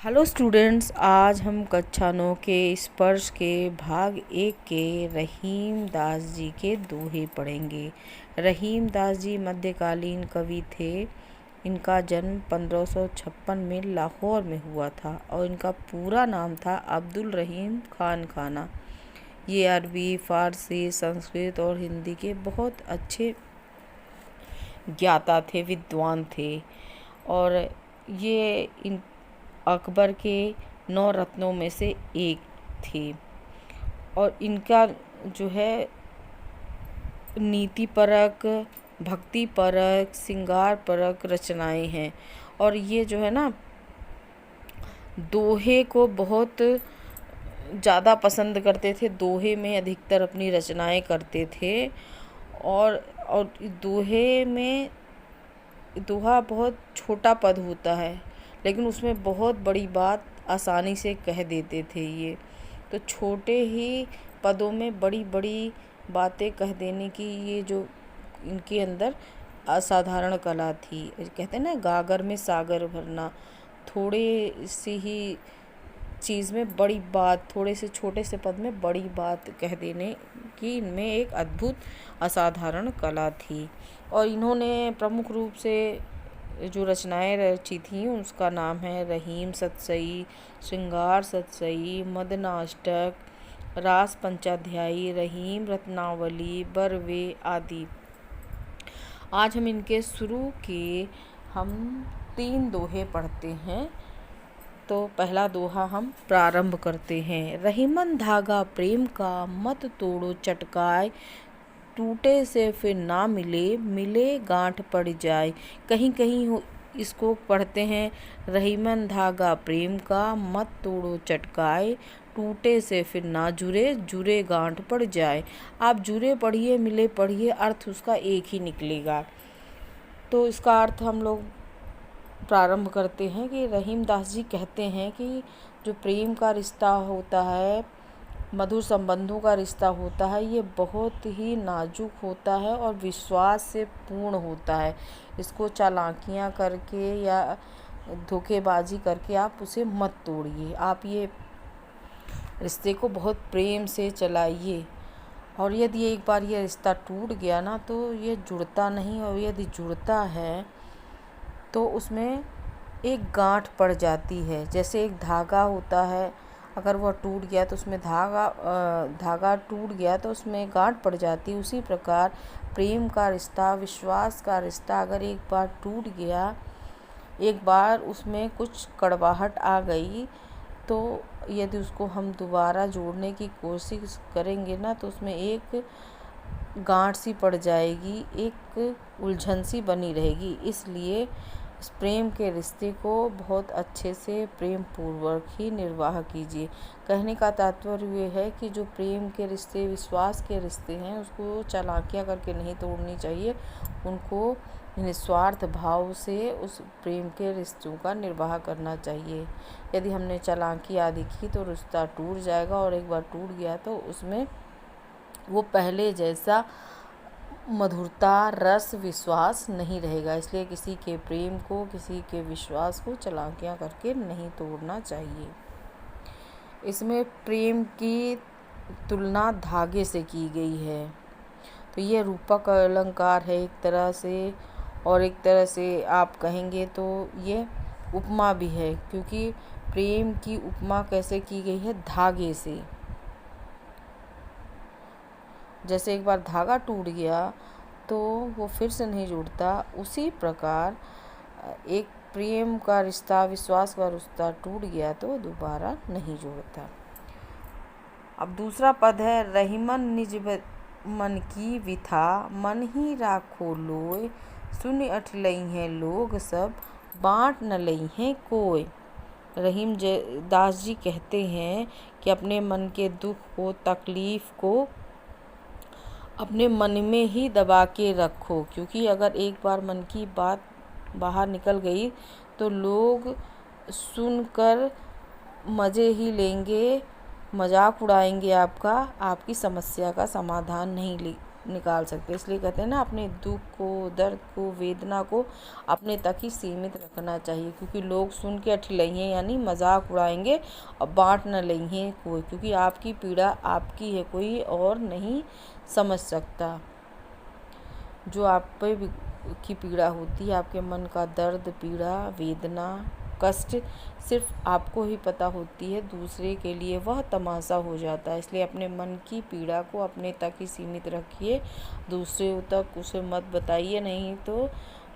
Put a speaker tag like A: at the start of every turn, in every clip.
A: Hello students, आज हम कक्षा 9 के स्पर्श के भाग 1 के रहीम दास जी के दोहे पढ़ेंगे। रहीम दास जी मध्यकालीन कवि थे। इनका जन्म 1556 में लाहौर में हुआ था और इनका पूरा नाम था अब्दुल रहीम खान खाना। ये अरबी, फ़ारसी, संस्कृत और हिंदी के बहुत अच्छे ज्ञाता थे, विद्वान थे। और ये अकबर के 9 रत्नों में से एक थे। और इनका जो है नीतिपरक, भक्तिपरक, श्रृंगारपरक रचनाएं हैं। और ये जो है ना, दोहे को बहुत ज़्यादा पसंद करते थे। दोहे में अधिकतर अपनी रचनाएं करते थे। और दोहे में दोहा बहुत छोटा पद होता है, लेकिन उसमें बहुत बड़ी बात आसानी से कह देते थे। ये तो छोटे ही पदों में बड़ी बड़ी बातें कह देने की ये जो इनके अंदर असाधारण कला थी। कहते हैं ना, गागर में सागर भरना। थोड़े सी ही चीज़ में बड़ी बात, थोड़े से छोटे से पद में बड़ी बात कह देने की इनमें एक अद्भुत असाधारण कला थी। और इन्होंने प्रमुख रूप से जो रचनाएं रची थी उसका नाम है रहीम सतसई, श्रृंगार सतसई, मदनाष्टक, रास पंचाध्यायी, रहीम रत्नावली, बरवे आदि। आज हम इनके शुरू के 3 दोहे पढ़ते हैं। तो पहला दोहा हम प्रारंभ करते हैं। रहीमन धागा प्रेम का, मत तोड़ो चटकाए, टूटे से फिर ना मिले, मिले गांठ पड़ जाए। कहीं कहीं इसको पढ़ते हैं रहीमन धागा प्रेम का, मत तोड़ो चटकाए, टूटे से फिर ना जुड़े, जुड़े गांठ पड़ जाए। आप जुड़े पढ़िए, मिले पढ़िए, अर्थ उसका एक ही निकलेगा। तो इसका अर्थ हम लोग प्रारंभ करते हैं कि रहीम दास जी कहते हैं कि जो प्रेम का रिश्ता होता है, मधुर संबंधों का रिश्ता होता है, ये बहुत ही नाजुक होता है और विश्वास से पूर्ण होता है। इसको चालाकियाँ करके या धोखेबाजी करके आप उसे मत तोड़िए। आप ये रिश्ते को बहुत प्रेम से चलाइए। और यदि एक बार ये रिश्ता टूट गया ना, तो ये जुड़ता नहीं। और यदि जुड़ता है तो उसमें एक गांठ पड़ जाती है। जैसे एक धागा होता है, अगर वह टूट गया तो उसमें धागा टूट गया तो उसमें गांठ पड़ जाती है। उसी प्रकार प्रेम का रिश्ता, विश्वास का रिश्ता अगर एक बार टूट गया, एक बार उसमें कुछ कड़वाहट आ गई, तो यदि उसको हम दोबारा जोड़ने की कोशिश करेंगे ना, तो उसमें एक गांठ सी पड़ जाएगी, एक उलझन सी बनी रहेगी। इसलिए इस प्रेम के रिश्ते को बहुत अच्छे से प्रेम पूर्वक ही निर्वाह कीजिए। कहने का तात्पर्य ये है कि जो प्रेम के रिश्ते, विश्वास के रिश्ते हैं, उसको चालाकियाँ करके नहीं तोड़नी चाहिए। उनको निस्वार्थ भाव से उस प्रेम के रिश्तों का निर्वाह करना चाहिए। यदि हमने चालाकी आदि की तो रिश्ता टूट जाएगा। और एक बार टूट गया तो उसमें वो पहले जैसा मधुरता, रस, विश्वास नहीं रहेगा। इसलिए किसी के प्रेम को, किसी के विश्वास को चालाकियाँ करके नहीं तोड़ना चाहिए। इसमें प्रेम की तुलना धागे से की गई है। तो ये रूपक अलंकार है एक तरह से, और एक तरह से आप कहेंगे तो ये उपमा भी है, क्योंकि प्रेम की उपमा कैसे की गई है? धागे से। जैसे एक बार धागा टूट गया तो वो फिर से नहीं जुड़ता, उसी प्रकार एक प्रेम का रिश्ता, विश्वास का रिश्ता टूट गया तो दोबारा नहीं जुड़ता। अब दूसरा पद है रहीमन निज मन की विथा, मन ही राखो लोय, सुन अठ लई हैं लोग सब, बाँट न लई हैं कोय। रहीम दास जी कहते हैं कि अपने मन के दुख को, तकलीफ़ को अपने मन में ही दबा के रखो, क्योंकि अगर एक बार मन की बात बाहर निकल गई तो लोग सुनकर मज़े ही लेंगे, मजाक उड़ाएंगे आपका, आपकी समस्या का समाधान नहीं निकाल सकते। इसलिए कहते हैं ना, अपने दुख को, दर्द को, वेदना को अपने तक ही सीमित रखना चाहिए, क्योंकि लोग सुन के अठिलइहें यानी मजाक उड़ाएंगे और बांट न लेंगे कोई, क्योंकि आपकी पीड़ा आपकी है, कोई और नहीं समझ सकता। जो आप पे की पीड़ा होती है, आपके मन का दर्द, पीड़ा, वेदना, कष्ट सिर्फ आपको ही पता होती है, दूसरे के लिए वह तमाशा हो जाता है। इसलिए अपने मन की पीड़ा को अपने तक ही सीमित रखिए, दूसरे तक उसे मत बताइए, नहीं तो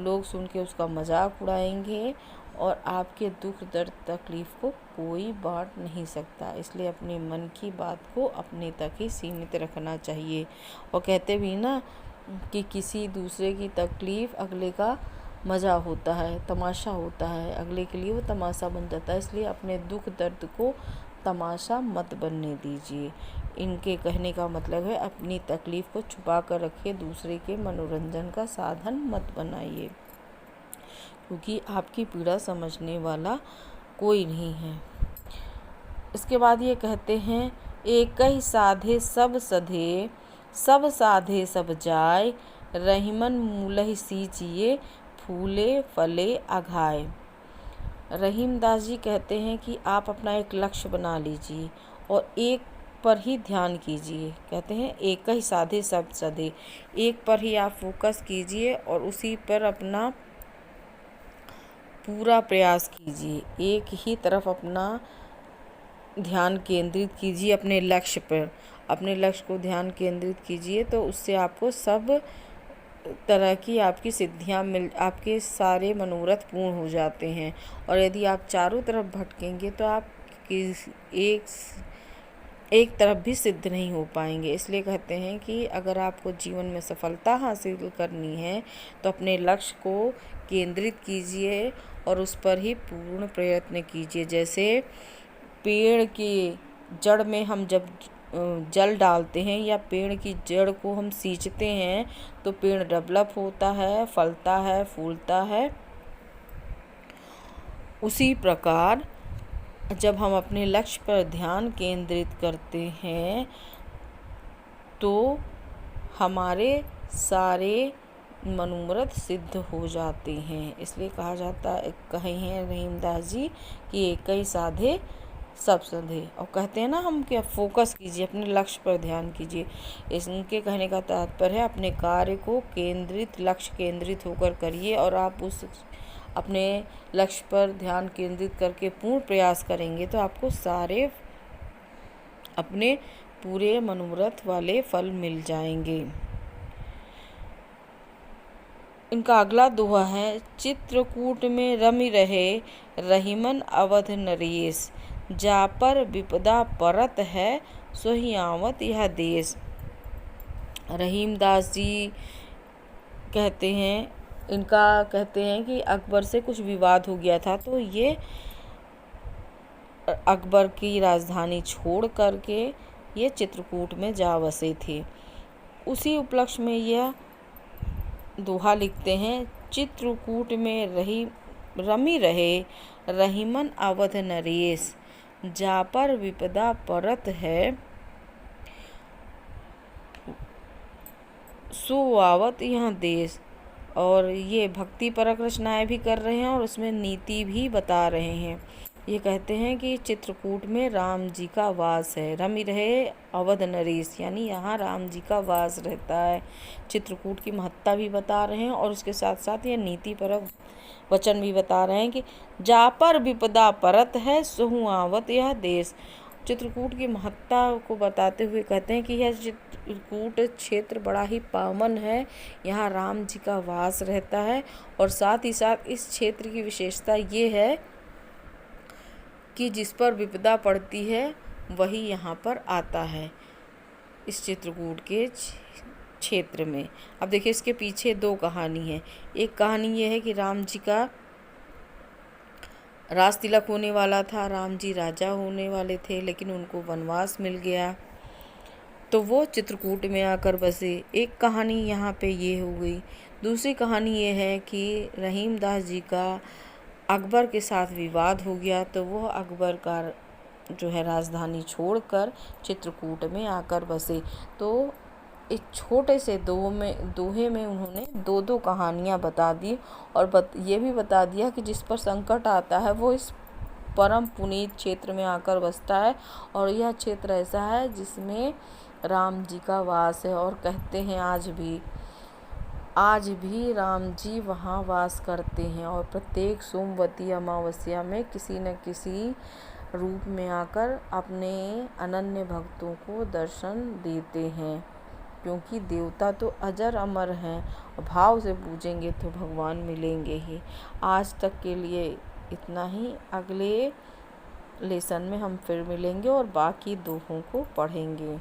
A: लोग सुन के उसका मजाक उड़ाएंगे और आपके दुख, दर्द, तकलीफ़ को कोई बांट नहीं सकता। इसलिए अपने मन की बात को अपने तक ही सीमित रखना चाहिए। और कहते भी ना कि किसी दूसरे की तकलीफ़ अगले का मज़ा होता है, तमाशा होता है, अगले के लिए वो तमाशा बन जाता है। इसलिए अपने दुख दर्द को तमाशा मत बनने दीजिए। इनके कहने का मतलब है, अपनी तकलीफ़ को छुपा कर रखिए, दूसरे के मनोरंजन का साधन मत बनाइए, क्योंकि आपकी पीड़ा समझने वाला कोई नहीं है। इसके बाद ये कहते हैं, एक ही साधे सब सधे, सब साधे सब जाय, रहीमन मूलहि सींचिए, फूले फले अघाय। रहीम दास जी कहते हैं कि आप अपना एक लक्ष्य बना लीजिए और एक पर ही ध्यान कीजिए। कहते हैं, एक ही साधे सब सधे, एक पर ही आप फोकस कीजिए और उसी पर अपना पूरा प्रयास कीजिए, एक ही तरफ अपना ध्यान केंद्रित कीजिए, अपने लक्ष्य पर, अपने लक्ष्य को ध्यान केंद्रित कीजिए, तो उससे आपको सब तरह की आपकी सिद्धियां आपके सारे मनोरथ पूर्ण हो जाते हैं। और यदि आप चारों तरफ भटकेंगे तो आप एक तरफ भी सिद्ध नहीं हो पाएंगे। इसलिए कहते हैं कि अगर आपको जीवन में सफलता हासिल करनी है तो अपने लक्ष्य को केंद्रित कीजिए और उस पर ही पूर्ण प्रयत्न कीजिए। जैसे पेड़ की जड़ में हम जब जल डालते हैं या पेड़ की जड़ को हम सींचते हैं तो पेड़ डेवलप होता है, फलता है, फूलता है। उसी प्रकार जब हम अपने लक्ष्य पर ध्यान केंद्रित करते हैं तो हमारे सारे मनोरथ सिद्ध हो जाते हैं। इसलिए कहा जाता है, कहे हैं रहीमदास जी कि एक ही साधे सब सधे। और कहते हैं ना हम, क्या फोकस कीजिए, अपने लक्ष्य पर ध्यान कीजिए। इनके कहने का तात्पर्य है, अपने कार्य को केंद्रित, लक्ष्य केंद्रित होकर करिए और आप उस अपने लक्ष्य पर ध्यान केंद्रित करके पूर्ण प्रयास करेंगे तो आपको सारे अपने पूरे मनोरथ वाले फल मिल जाएंगे। इनका अगला दोहा है, चित्रकूट में रमि रहे, रहीमन अवध नरेश, जा पर विपदा परत है, सोहि आवत यह देश। रहीमदास जी कहते हैं, इनका कहते हैं कि अकबर से कुछ विवाद हो गया था, तो ये अकबर की राजधानी छोड़ करके ये चित्रकूट में जा बसे थे। उसी उपलक्ष्य में यह दोहा लिखते हैं, चित्रकूट में रमि रहे, रहीमन अवध नरेश, जा पर विपदा परत है, सो आवत यह देश। और ये भक्ति परक रचनाएं भी कर रहे हैं और उसमें नीति भी बता रहे हैं। ये कहते हैं कि चित्रकूट में राम जी का वास है, रमि रहे अवध नरेश, यानी यहाँ राम जी का वास रहता है। चित्रकूट की महत्ता भी बता रहे हैं और उसके साथ साथ ये नीति परक वचन भी बता रहे हैं कि जा पर विपदा परत है, सोहु आवत यह देश। चित्रकूट की महत्ता को बताते हुए कहते हैं कि यह चित्रकूट क्षेत्र बड़ा ही पावन है, यहाँ राम जी का वास रहता है। और साथ ही साथ इस क्षेत्र की विशेषता ये है कि जिस पर विपदा पड़ती है वही यहाँ पर आता है, इस चित्रकूट के क्षेत्र में। अब देखिए, इसके पीछे दो कहानी है। एक कहानी ये है कि राम जी का राज तिलक होने वाला था, राम जी राजा होने वाले थे, लेकिन उनको वनवास मिल गया तो वो चित्रकूट में आकर बसे। एक कहानी यहाँ पे ये हो गई। दूसरी कहानी ये है कि रहीमदास जी का अकबर के साथ विवाद हो गया तो वो अकबर का जो है राजधानी छोड़कर चित्रकूट में आकर बसे। तो एक छोटे से दोहे में उन्होंने दो दो कहानियाँ बता दी और ये भी बता दिया कि जिस पर संकट आता है वो इस परम पुनीत क्षेत्र में आकर बसता है, और यह क्षेत्र ऐसा है जिसमें राम जी का वास है। और कहते हैं आज भी राम जी वहाँ वास करते हैं, और प्रत्येक सोमवती अमावस्या में किसी न किसी रूप में आकर अपने अनन्य भक्तों को दर्शन देते हैं, क्योंकि देवता तो अजर अमर हैं, भाव से पूजेंगे तो भगवान मिलेंगे ही। आज तक के लिए इतना ही। अगले लेसन में हम फिर मिलेंगे और बाकी दोहों को पढ़ेंगे।